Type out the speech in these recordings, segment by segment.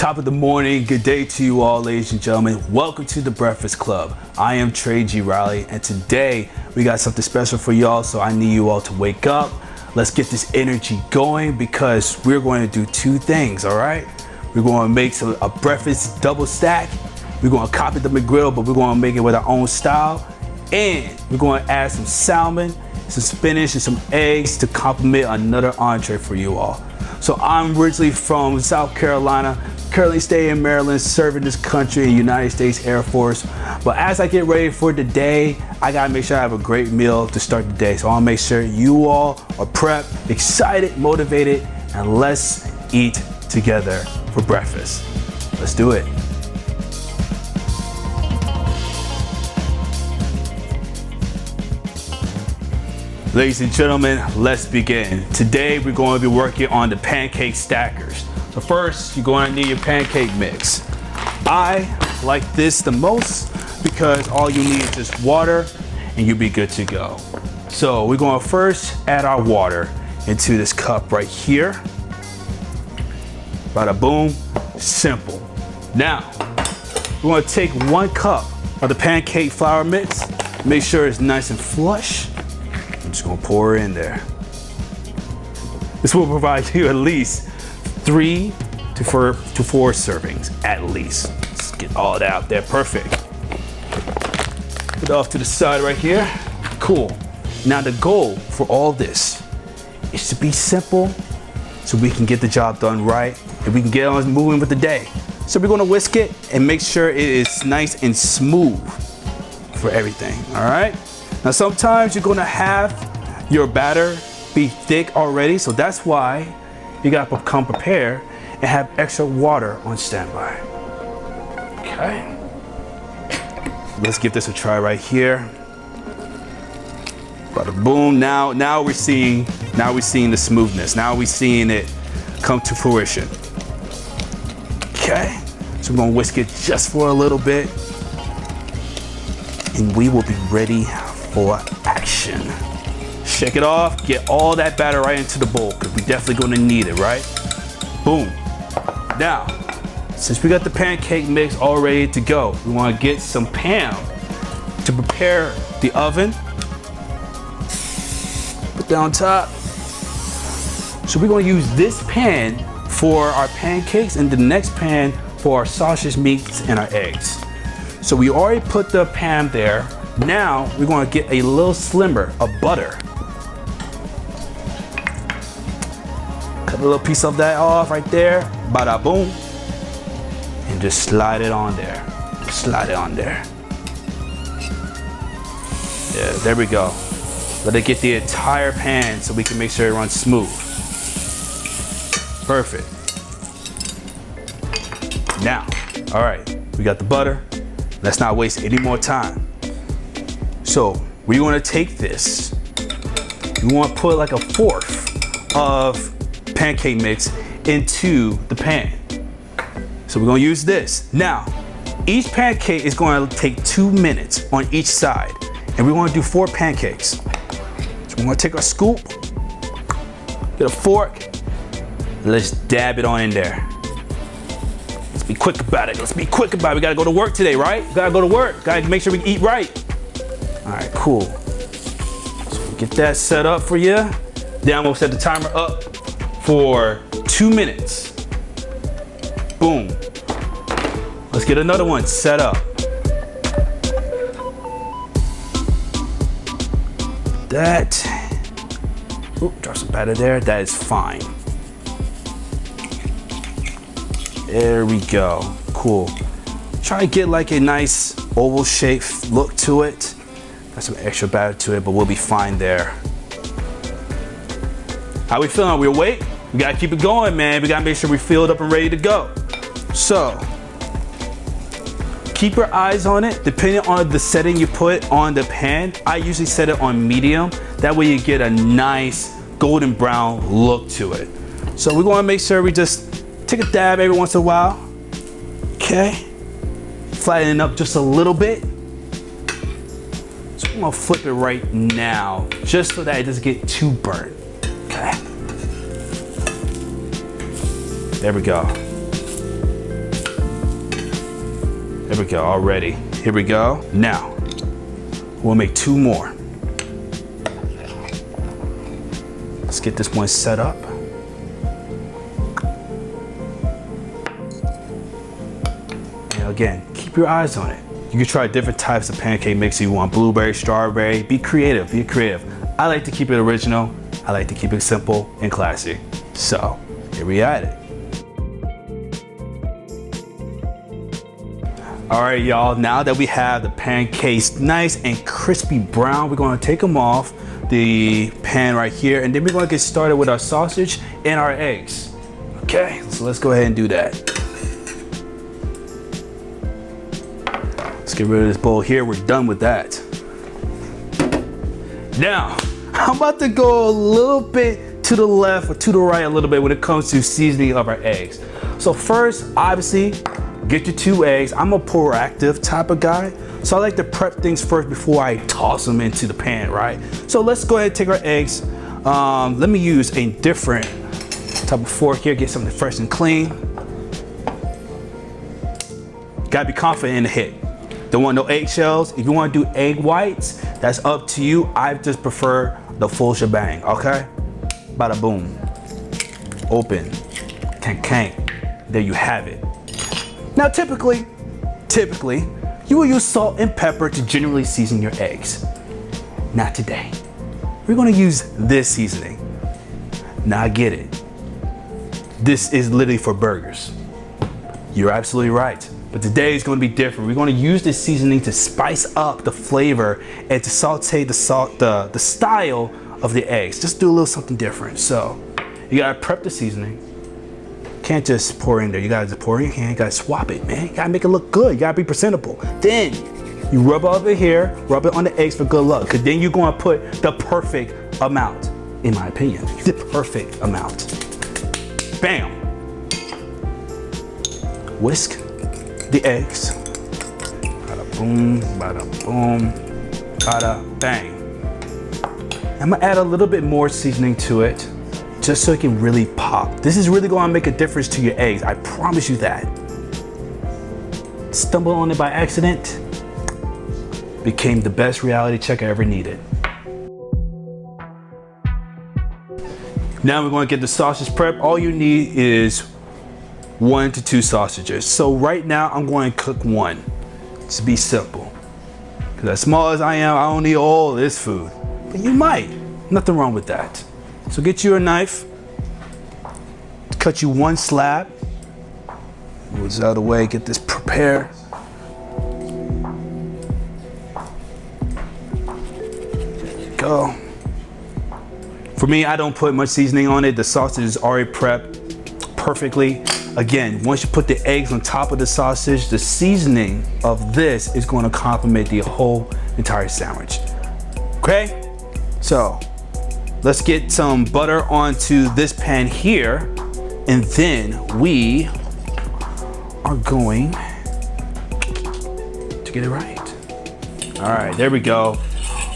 Top of the morning, good day to you all, ladies and gentlemen. Welcome to the Breakfast Club. I am Trey G. Riley, and today we got something special for y'all, so I need you all to wake up. Let's get this energy going because we're going to do two things, all right? We're going to make a breakfast double stack. We're going to copy the McGriddle, but we're going to make it with our own style. And we're going to add some salmon, some spinach, and some eggs to complement another entree for you all. So I'm originally from South Carolina, currently stay in Maryland, serving this country in the United States Air Force. But as I get ready for the day, I gotta make sure I have a great meal to start the day. So I'll make sure you all are prepped, excited, motivated, and let's eat together for breakfast. Let's do it. Ladies and gentlemen, let's begin. Today we're going to be working on the pancake stackers. So first, you're going to need your pancake mix. I like this the most because all you need is just water and you'll be good to go. So we're going to first add our water into this cup right here. Bada boom, simple. Now, we're going to take 1 cup of the pancake flour mix. Make sure it's nice and flush. I'm just gonna pour it in there. This will provide you at least 3 to 4 servings, at least. Let's get all that out there, perfect. Put it off to the side right here. Cool. Now the goal for all this is to be simple so we can get the job done right and we can get on moving with the day. So we're gonna whisk it and make sure it is nice and smooth for everything, all right? Now sometimes you're gonna have your batter be thick already, so that's why you gotta come prepared and have extra water on standby. Okay. Let's give this a try right here. Bada boom. Now we're seeing the smoothness. Now we're seeing it come to fruition. Okay. So we're gonna whisk it just for a little bit, and we will be ready for action. Shake it off, get all that batter right into the bowl because we're definitely gonna need it, right? Boom. Now, since we got the pancake mix all ready to go, we wanna get some pan to prepare the oven. Put that on top. So we're gonna use this pan for our pancakes and the next pan for our sausage meats and our eggs. So we already put the pan there. Now we're going to get a little slimmer of butter. Cut a little piece of that off right there. Bada boom. And just slide it on there. Slide it on there. Yeah, there we go. Let it get the entire pan so we can make sure it runs smooth. Perfect. Now, all right, we got the butter. Let's not waste any more time. So we want to take this, we want to put like 1/4 of pancake mix into the pan. So we're going to use this. Now, each pancake is going to take 2 minutes on each side, and we want to do 4 pancakes. So we're going to take our scoop, get a fork, let's dab it on in there. Let's be quick about it. Let's be quick about it. We got to go to work today, right? We got to go to work. Got to make sure we eat right. All right, cool. So we'll get that set up for you. Then we'll set the timer up for 2 minutes. Boom. Let's get another one set up. That. Oop, drop some batter there. That is fine. There we go. Cool. Try to get like a nice oval shaped look to it. Got some extra batter to it, but we'll be fine there. How we feeling? Are we awake? We gotta keep it going, man. We gotta make sure we're filled up and ready to go. So, keep your eyes on it. Depending on the setting you put on the pan, I usually set it on medium. That way you get a nice golden brown look to it. So we're gonna make sure we just take a dab every once in a while. Okay. Flatten it up just a little bit. So I'm gonna flip it right now, just so that it doesn't get too burnt. Okay. There we go. we go, already. Here we go. Now, we'll make 2 more. Let's get this one set up. And again, keep your eyes on it. You can try different types of pancake mix. You want blueberry, strawberry, be creative, be creative. I like to keep it original. I like to keep it simple and classy. So, here we at it. All right, y'all, now that we have the pancakes nice and crispy brown, we're gonna take them off the pan right here, and then we're gonna get started with our sausage and our eggs. Okay, so let's go ahead and do that. Let's get rid of this bowl here. We're done with that. Now, I'm about to go a little bit to the left or to the right a little bit when it comes to seasoning of our eggs. So first, obviously, get your 2 eggs. I'm a proactive type of guy, so I like to prep things first before I toss them into the pan, right? So let's go ahead and take our eggs. Let me use a different type of fork here, get something fresh and clean. Gotta be confident in the hit. Don't want no eggshells. If you want to do egg whites, that's up to you. I just prefer the full shebang, okay? Bada boom. Open. Kank. There you have it. Now typically, you will use salt and pepper to generally season your eggs. Not today. We're gonna use this seasoning. Now I get it. This is literally for burgers. You're absolutely right. But today is gonna be different. We're gonna use this seasoning to spice up the flavor and to saute the style of the eggs. Just do a little something different. So you gotta prep the seasoning. Can't just pour in there. You gotta just pour in your hand. You gotta swap it, man. You gotta make it look good. You gotta be presentable. Then you rub over here, rub it on the eggs for good luck. Cause then you're gonna put the perfect amount, in my opinion, the perfect amount. Bam. Whisk the eggs. Bada boom, bada bang. I'm gonna add a little bit more seasoning to it, just so it can really pop. This is really gonna make a difference to your eggs. I promise you that. Stumbled on it by accident, became the best reality check I ever needed. Now we're gonna get the sausage prep. All you need is 1 to 2 sausages. So right now I'm going to cook 1, to be simple. Because as small as I am, I don't need all this food. But you might, nothing wrong with that. So get you a knife, cut you 1 slab. Move this out of the way, get this prepared. There you go. For me, I don't put much seasoning on it. The sausage is already prepped perfectly. Again, once you put the eggs on top of the sausage, the seasoning of this is going to complement the whole entire sandwich. Okay? So, let's get some butter onto this pan here, and then we are going to get it right. All right, there we go.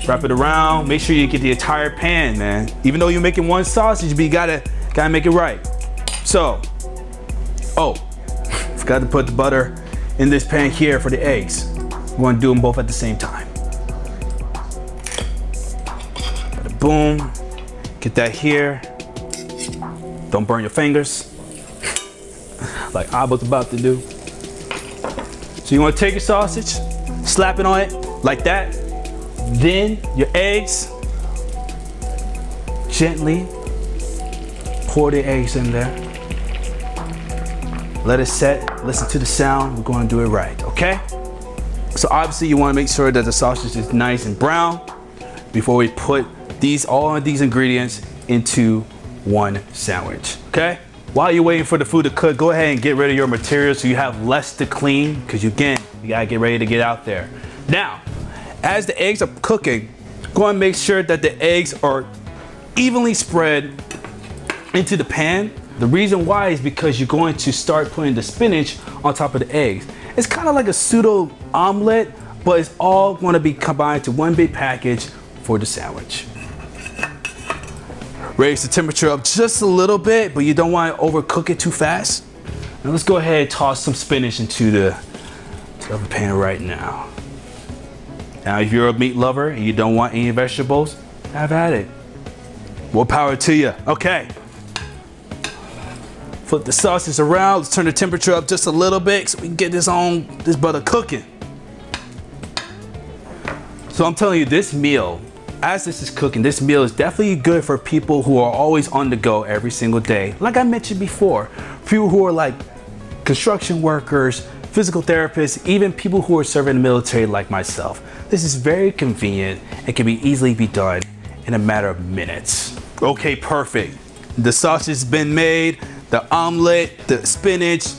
Wrap it around. Make sure you get the entire pan, man. Even though you're making 1 sausage, but you gotta make it right. So, forgot to put the butter in this pan here for the eggs. We're gonna do them both at the same time. Boom. Get that here. Don't burn your fingers like I was about to do. So you want to take your sausage, slap it on it like that. Then your eggs, gently pour the eggs in there. Let it set, listen to the sound. We're going to do it right, okay? So obviously you want to make sure that the sausage is nice and brown before we put all of these ingredients into 1 sandwich, okay? While you're waiting for the food to cook, go ahead and get rid of your materials so you have less to clean, because again, you gotta get ready to get out there. Now, as the eggs are cooking, go and make sure that the eggs are evenly spread into the pan. The reason why is because you're going to start putting the spinach on top of the eggs. It's kind of like a pseudo omelet, but it's all going to be combined to 1 big package for the sandwich. Raise the temperature up just a little bit, but you don't want to overcook it too fast. Now let's go ahead and toss some spinach into the to the pan right now. Now, if you're a meat lover and you don't want any vegetables, have at it. More power to you. Okay. Flip the sausage around. Let's turn the temperature up just a little bit so we can get this butter cooking. So I'm telling you, this meal, as this is cooking, this meal is definitely good for people who are always on the go every single day. Like I mentioned before, people who are like construction workers, physical therapists, even people who are serving the military like myself. This is very convenient and can be easily be done in a matter of minutes. Okay, perfect. The sausage has been made, the omelet, the spinach,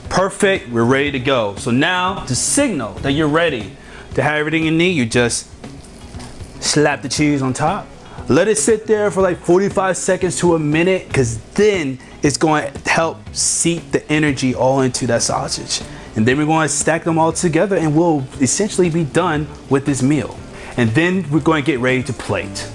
perfect, we're ready to go. So now, to signal that you're ready to have everything you need, you just slap the cheese on top. Let it sit there for like 45 seconds to a minute, because then it's going to help seep the energy all into that sausage. And then we're going to stack them all together and we'll essentially be done with this meal. And then we're going to get ready to plate.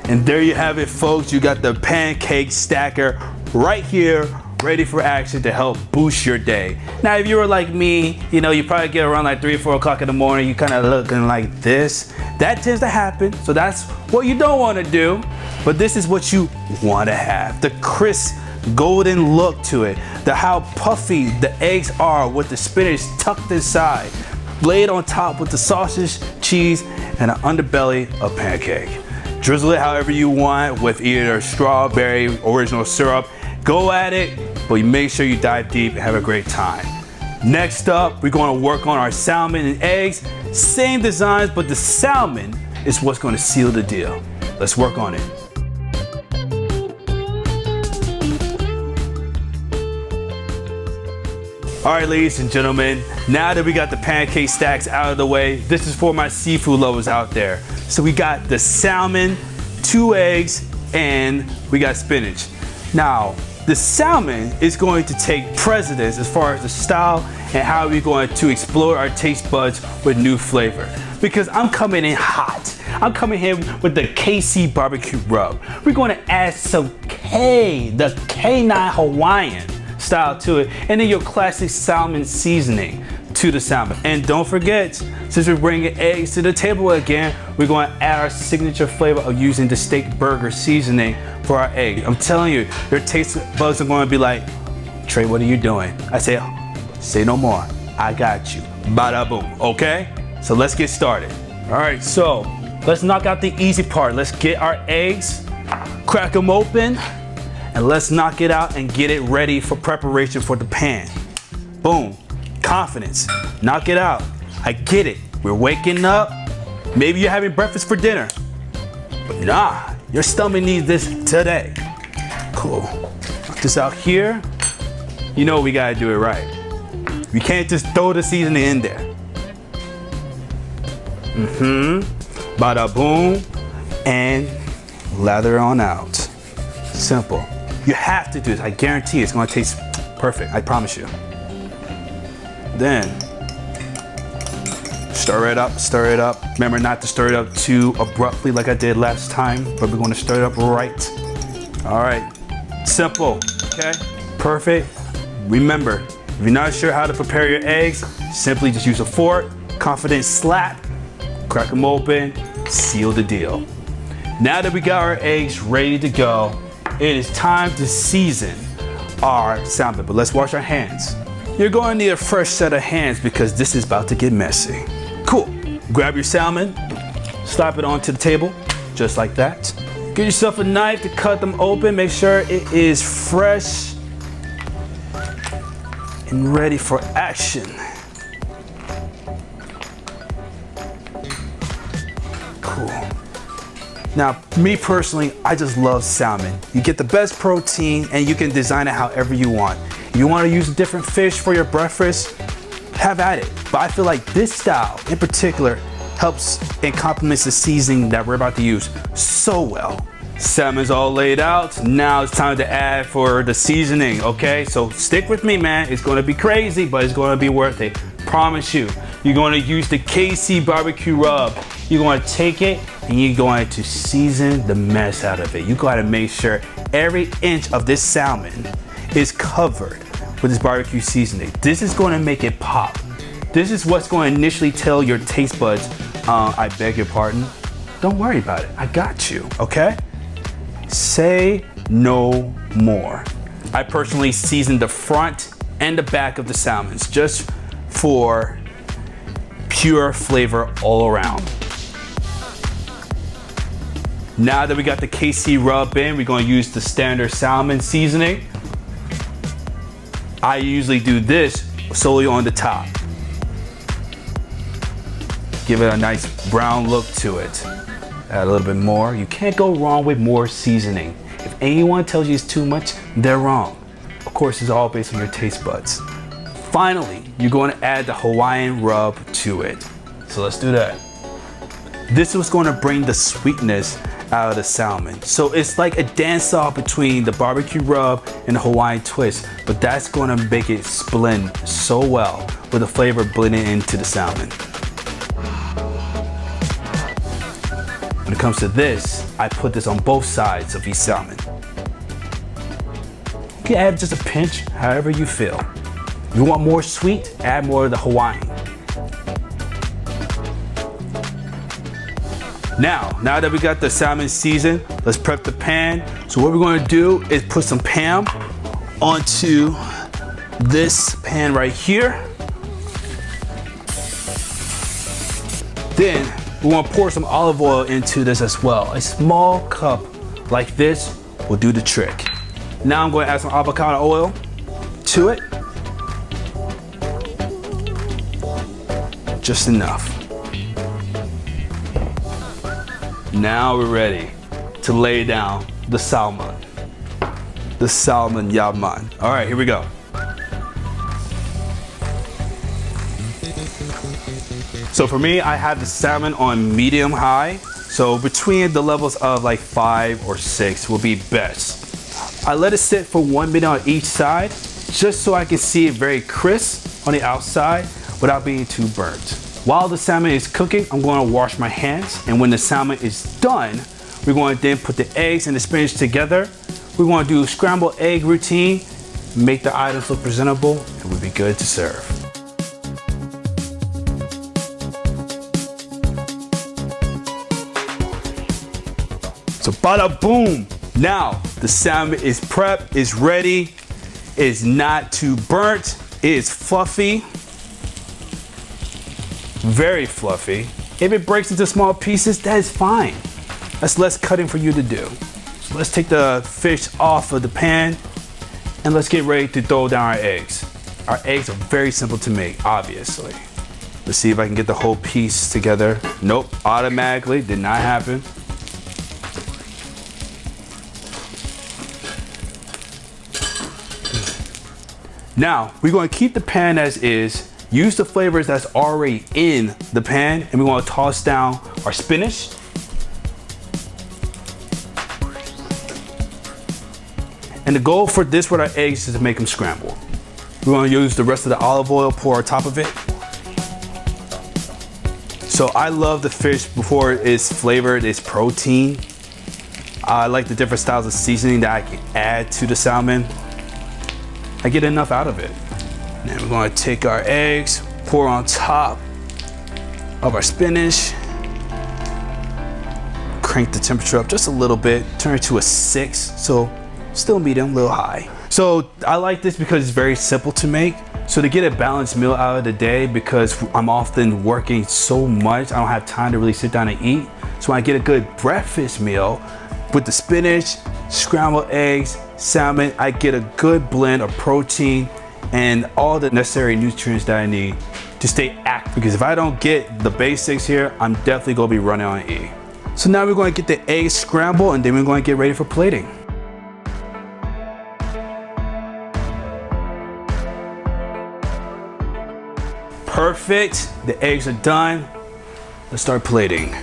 And there you have it, folks. You got the pancake stacker right here, ready for action to help boost your day. Now, if you were like me, you know, you probably get around like 3 or 4 o'clock in the morning, you kind of looking like this. That tends to happen, so that's what you don't want to do. But this is what you want to have. The crisp, golden look to it. How puffy the eggs are with the spinach tucked inside. Laid on top with the sausage, cheese, and an underbelly of pancake. Drizzle it however you want with either strawberry, original syrup. Go at it, but you make sure you dive deep and have a great time. Next up, we're going to work on our salmon and eggs. Same designs, but the salmon is what's going to seal the deal. Let's work on it. All right, ladies and gentlemen, now that we got the pancake stacks out of the way, this is for my seafood lovers out there. So we got the salmon, 2 eggs, and we got spinach. Now, the salmon is going to take precedence as far as the style and how we're going to explore our taste buds with new flavor. Because I'm coming in hot. I'm coming in with the KC barbecue rub. We're going to add some the K9 Hawaiian style to it, and then your classic salmon seasoning to the salmon. And don't forget, since we're bringing eggs to the table again, we're going to add our signature flavor of using the steak burger seasoning for our egg. I'm telling you, your taste buds are going to be like, Trey, what are you doing? I say no more. I got you. Bada boom. Okay? So let's get started. All right, so let's knock out the easy part. Let's get our eggs, crack them open, and let's knock it out and get it ready for preparation for the pan. Boom. Confidence. Knock it out. I get it. We're waking up. Maybe you're having breakfast for dinner. But nah, your stomach needs this today. Cool. Knock this out here. You know we gotta do it right. We can't just throw the seasoning in there. Bada boom. And lather on out. Simple. You have to do this. I guarantee it's gonna taste perfect. I promise you. Then stir it up, stir it up. Remember not to stir it up too abruptly like I did last time, but we're gonna stir it up right. All right, simple, okay? Perfect. Remember, if you're not sure how to prepare your eggs, simply just use a fork, confident slap, crack them open, seal the deal. Now that we got our eggs ready to go, it is time to season our salmon, but let's wash our hands. You're going to need a fresh set of hands because this is about to get messy. Cool. Grab your salmon, slap it onto the table, just like that. Get yourself a knife to cut them open. Make sure it is fresh and ready for action. Cool. Now, me personally, I just love salmon. You get the best protein and you can design it however you want. If you want to use a different fish for your breakfast, have at it. But I feel like this style in particular helps and complements the seasoning that we're about to use so well. Salmon's all laid out. Now it's time to add for the seasoning, okay? So stick with me, man. It's gonna be crazy, but it's gonna be worth it. Promise you. You're gonna use the KC barbecue rub. You're gonna take it and you're going to season the mess out of it. You gotta make sure every inch of this salmon is covered with this barbecue seasoning. This is going to make it pop. This is what's going to initially tell your taste buds, I beg your pardon, don't worry about it, I got you, okay? Say no more. I personally seasoned the front and the back of the salmons just for pure flavor all around. Now that we got the KC rub in, we're going to use the standard salmon seasoning. I usually do this solely on the top. Give it a nice brown look to it. Add a little bit more. You can't go wrong with more seasoning. If anyone tells you it's too much, they're wrong. Of course, it's all based on your taste buds. Finally, you're going to add the Hawaiian rub to it. So let's do that. This is going to bring the sweetness out of the salmon. So it's like a dance-off between the barbecue rub and the Hawaiian twist, but that's going to make it blend so well with the flavor blending into the salmon. When it comes to this, I put this on both sides of each salmon. You can add just a pinch, however you feel. If you want more sweet, add more of the Hawaiian. Now that we got the salmon seasoned, let's prep the pan. So what we're going to do is put some Pam onto this pan right here. Then we want to pour some olive oil into this as well. A small cup like this will do the trick. Now I'm going to add some avocado oil to it. Just enough. Now we're ready to lay down the salmon. The salmon yaman. All right, here we go. So for me, I have the salmon on medium high. So between the levels of like 5 or 6 will be best. I let it sit for 1 minute on each side, just so I can see it very crisp on the outside without being too burnt. While the salmon is cooking, I'm going to wash my hands. And when the salmon is done, we're going to then put the eggs and the spinach together. We want to do a scrambled egg routine, make the items look presentable, and we'll be good to serve. So bada boom. Now the salmon is prepped, is ready, is not too burnt, it is fluffy. Very fluffy. If it breaks into small pieces, that is fine. That's less cutting for you to do. So let's take the fish off of the pan and let's get ready to throw down our eggs. Our eggs are very simple to make, obviously. Let's see if I can get the whole piece together. Nope, automatically, did not happen. Now, we're going to keep the pan as is. Use the flavors that's already in the pan, and we want to toss down our spinach. And the goal for this with our eggs is to make them scramble. We're going to use the rest of the olive oil, pour on top of it. So I love the fish before it's flavored, it's protein. I like the different styles of seasoning that I can add to the salmon. I get enough out of it. Then we're going to take our eggs, pour on top of our spinach, crank the temperature up just a little bit, turn it to a 6, so still medium, a little high. So I like this because it's very simple to make. So to get a balanced meal out of the day, because I'm often working so much, I don't have time to really sit down and eat. So when I get a good breakfast meal with the spinach, scrambled eggs, salmon, I get a good blend of protein and all the necessary nutrients that I need to stay active. Because if I don't get the basics here, I'm definitely gonna be running on E. So now we're going to get the eggs scrambled and then we're going to get ready for plating. Perfect, the eggs are done. Let's start plating.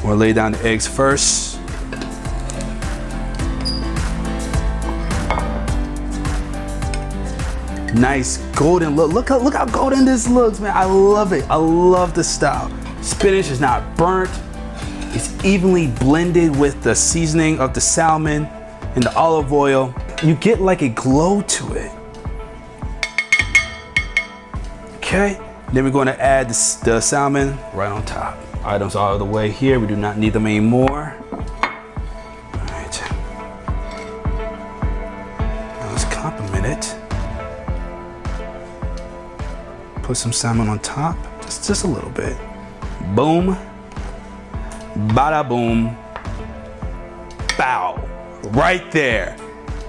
We'll lay down the eggs first. Nice golden look. Look how golden this looks, man. I love it. I love the style. Spinach is not burnt. It's evenly blended with the seasoning of the salmon and the olive oil. You get like a glow to it. Okay, then we're going to add the salmon right on top. Items out of the way here. We do not need them anymore. All right. Now let's compliment it. Put some salmon on top, just a little bit. Boom, bada boom, bow. Right there.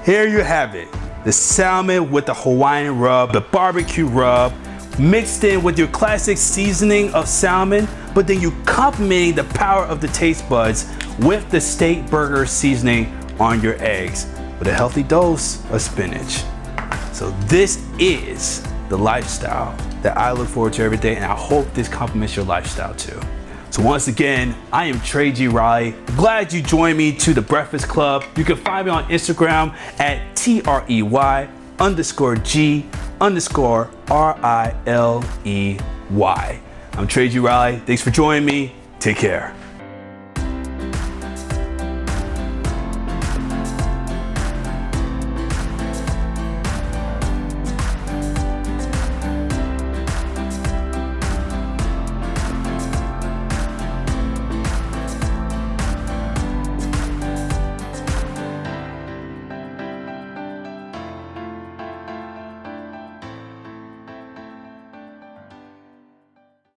Here you have it. The salmon with the Hawaiian rub, the barbecue rub, mixed in with your classic seasoning of salmon, but then you complementing the power of the taste buds with the steak burger seasoning on your eggs with a healthy dose of spinach. So this is the lifestyle that I look forward to every day, and I hope this complements your lifestyle too. So once again, I am Trey G. Riley. Glad you joined me to the Breakfast Club. You can find me on Instagram at TREY_G_RILEY. I'm Trey G. Riley. Thanks for joining me. Take care.